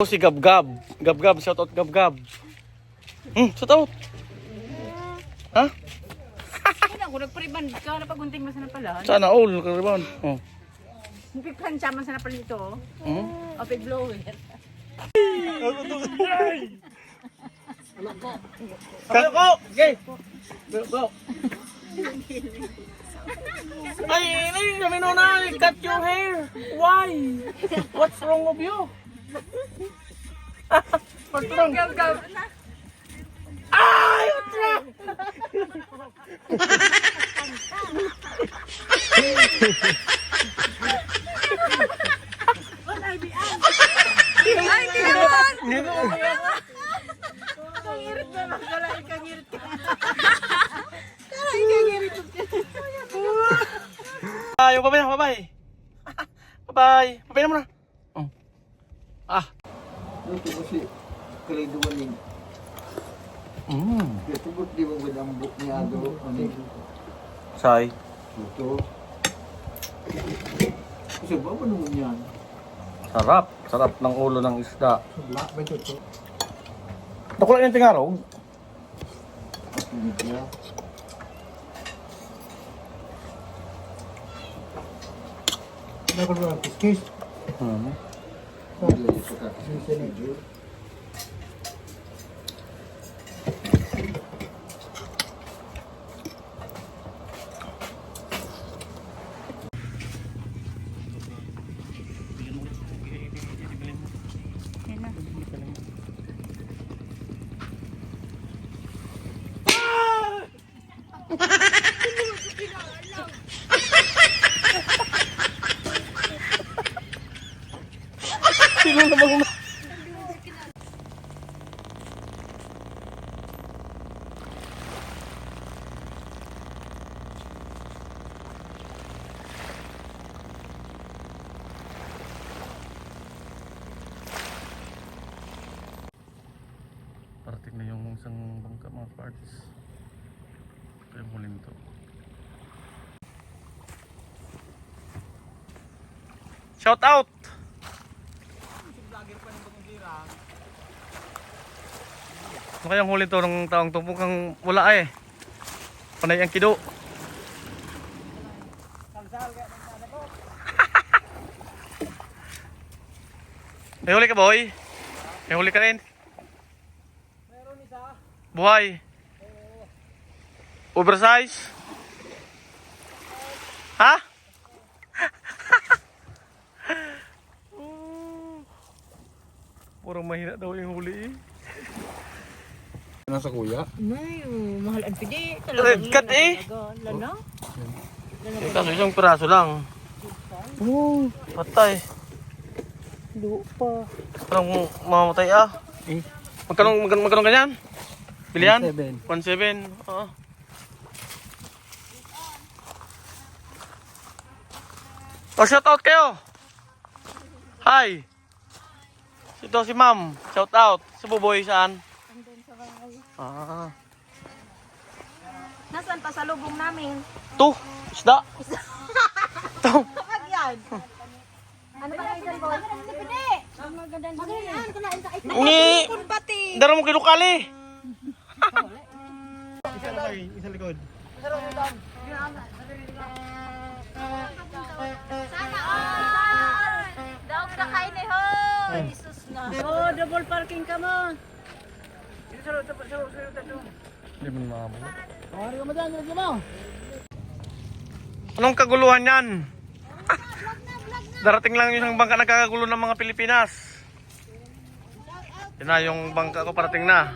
Si Gab-Gab. Gab-Gab, shout out Gab-Gab. Shout out. Ha? Wala ko nagpariban ka na pagunting mas na pala. Sana all kariban. Oh. Nagpiplansya man sana pala ito. O pig-blower. Kako! Okay. Go. Ay, kami na cut your hair. Why? What's wrong with you? What's wrong? Ay, what's wrong? Ay, kinaman! Kangirit na lang. Kalay, kangirit ka. Ay, kangirit ka. Yung babay na, babay. Babay. Babay na muna. Ito kasi kalay dumaling. Ito ba't di mo ba ang book niya do? Say. Ito. Kasi ba ba naman yan? Sarap. Sarap ng ulo ng isda. Black ba ito? Nakuha yung tingarog. At hindi niya. Nakuha ang kiskis. Hindi ito ka. Kiskis na ito. Sino namang parating na yung isang bangka mga parts. Ito yung huling to. Shout out! Ano kayang huli to ng taong to? Mukhang wala eh. Panay ang kido. May huli ka, boy? May huli ka rin? Meron isa. Buhay? Oversize? Ha? Purang mahina daw yung huli eh. Nasa kuya? May, mahal ang pidi. Red cat eh. Lana? Kaso isang piraso lang. Oo. Patay. Lupa. Parang mamamatay ah. Magkano ganyan? Bilihan? 1.7. 1.7. Oo. Shout out kayo. Hi. Ito si ma'am. Shout out. Sa Buboy saan? Andun sa bahay. Nasaan pa sa lubong namin? To. Isda. To. Kapag yan. Ano ba kayo dyan, boy? Pidi! Ang magandang magandang kunain sa ito. Ni. Pati! Dara mo kinukali. Isa likod. Sana all! Daog na kain eh, ho! Jesus na. Oh, double parking ka mo. Hindi mo makabot. Anong kaguluhan yan? Darating lang yung isang bangka nagkakagulo ng mga Pilipinas. Yun na, yung bangka ko parating na.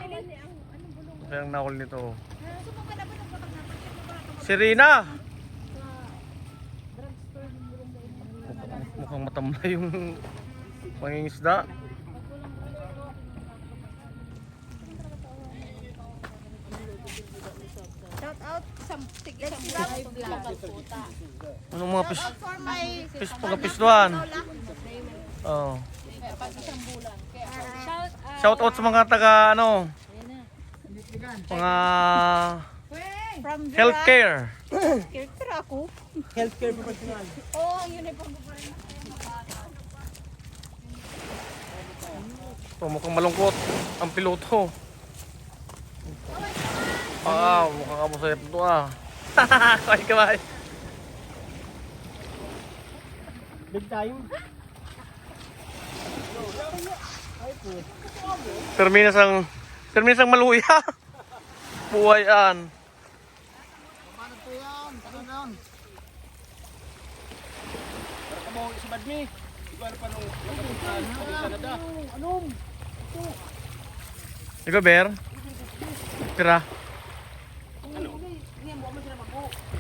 Kaya ang nahol nito. Serena! Mukhang matamlay yung mangingisda. Shout out sa tigil sa vlog. Anong mga For my pisluhan? Oh. Shout out sa mga taga ano? Mga from healthcare. Healthcare ako. Healthcare professional. Oh, ang uniform ko pa rin. Oh, mukhang malungkot ang piloto. Mukhang kabusayap ito Kamay kamay. Big time. Terminas ang maluya. Buhayan. Paano po yan? Paano yan? Para ka mo si Badmi. Ikaw pa nung Canada. Anong? Ikaw, Ber? Tira.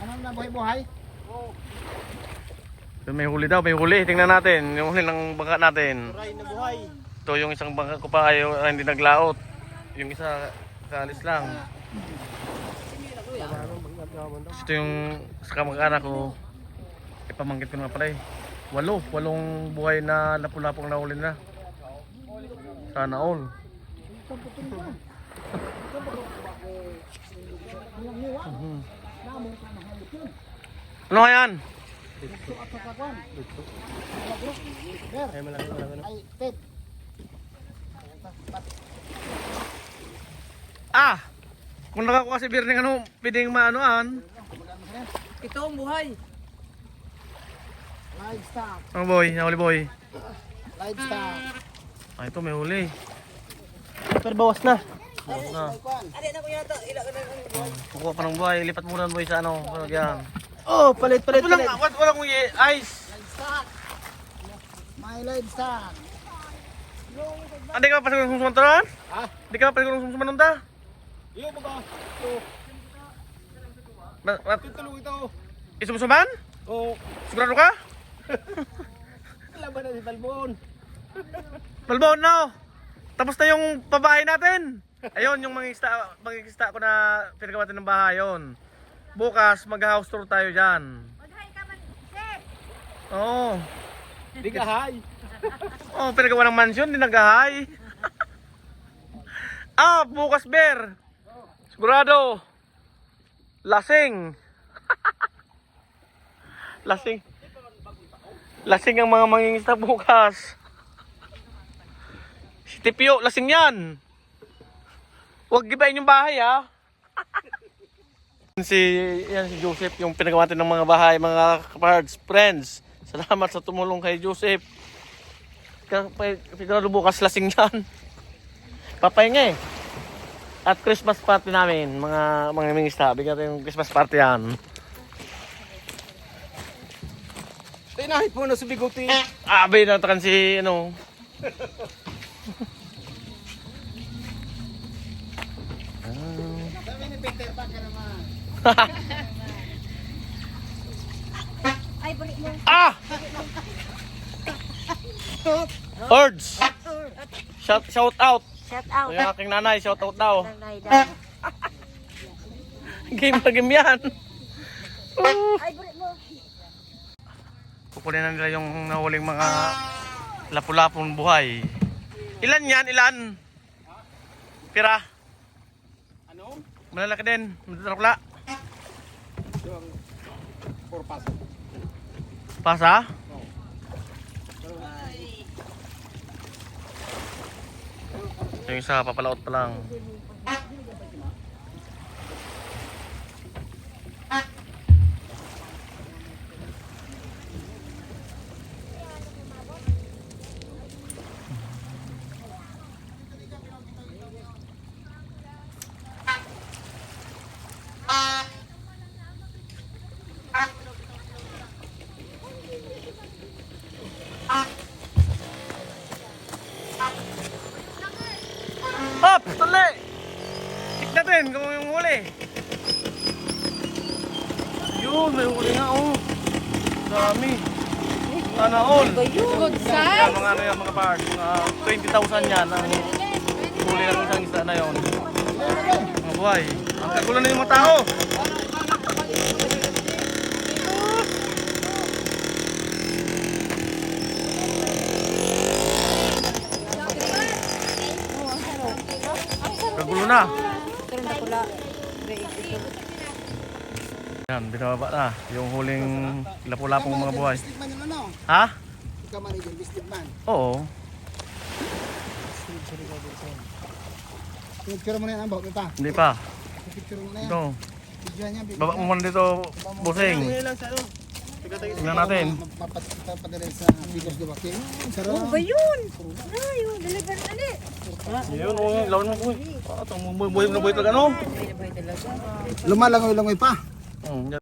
Anong na buhay-buhay? May huli daw, may huli. Tingnan natin. Yung huli ng bangka natin. Turay na buhay. Ito yung isang bangka ko pa ayaw, hindi naglaot. Yung isa, kaalis lang. Ito yung sa kamag-anak ko. Ipamangkit ko na pala eh. Walong buhay na lapu-lapong nahuli na. Sana all. Ano nga yan? Ay, Ted. Kung nakakuha si Bir ng ano, pwedeng maanoan. Ito ang buhay. Livestock. Ang boy, nahuli boy. Livestock. Ito may huli. Pero bawas na. Na. Ade na ko yata. Ila ka na. Kukuha pa ng buhay. Lipat muna ng boy sa ano. Yan. Oh, palit. Walang ice. Livestock. My livestock. Hindi ka pa pasigurong sumsuman to ron? Ha? Hindi ka pa pasigurong sumsuman nun ta? Iyo baga. Tutulong ito. Isumsuman? Oh, Sigurado ka? laban na si Talbon. Malbon no? Tapos na yung pabahay natin. Ayun, yung mangikista ko na pinagawa ng bahay yun. Bukas mag-house tour tayo dyan. Maghay ka man, Sir. Oo. Di ka hay. Oh, pinagawa ng mansion, di nagahay. Bukas Ber. Sigurado. Lasing. Lasing ang mga mangingista bukas. Si Tipio, lasing yan. Huwag gibain yung bahay yan si Joseph, yung pinagawa natin ng mga bahay, mga kapards, friends. Salamat sa tumulong kay Joseph. Sigurado bukas lasing yan. Papahinga eh. At Christmas party namin, mga mingista. Bigyan natin yung Christmas party yan. Tinahit mo na sa biguti. Abay na takan si ano. Sabi ni Peter Pan ka naman. Ay, balik mo. Hordes! Shout out! Shout out. Yung aking nanay, shout out daw. Nanay daw. Game na game yan. Ay, balik mo. Kukunin na nila yung nahuling mga lapu-lapong buhay. Ilan yan? Ilan? Pira? Ano? Malalaki din. Malalakla. Yung purpose. Pasa? Yung isa, papalaot pa lang. Hop! Tuli! Check natin kung yung huli. Yun, may huli nga Dami. Sana all. Good Yan, size. mga ano yan, mga parts. 20,000 yan ang huli ng isang isda na yun. Mga buhay. Ang kagulan na yung mga tao. Kagulo na. Karon na pula. Yan, binababa na. Yung huling lapu-lapong mga buhay. Bistigman yung ano? Ha? Ikaw man yung bistigman. Oo. Picture mo na yan ang bawat pa. Hindi pa. Picture mo na yan. Ito. Video niya. Baba mo muna dito, Busing. lang sa ano. Tingnan natin. Mapapadala sa Bigos de Baki. Sarap. Ba yun? Ay, yung deliver ulit. Yun, lawan mo po. Itong buhay na buhay talaga, no? Bay na bay talaga. Lumalangoy-langoy pa.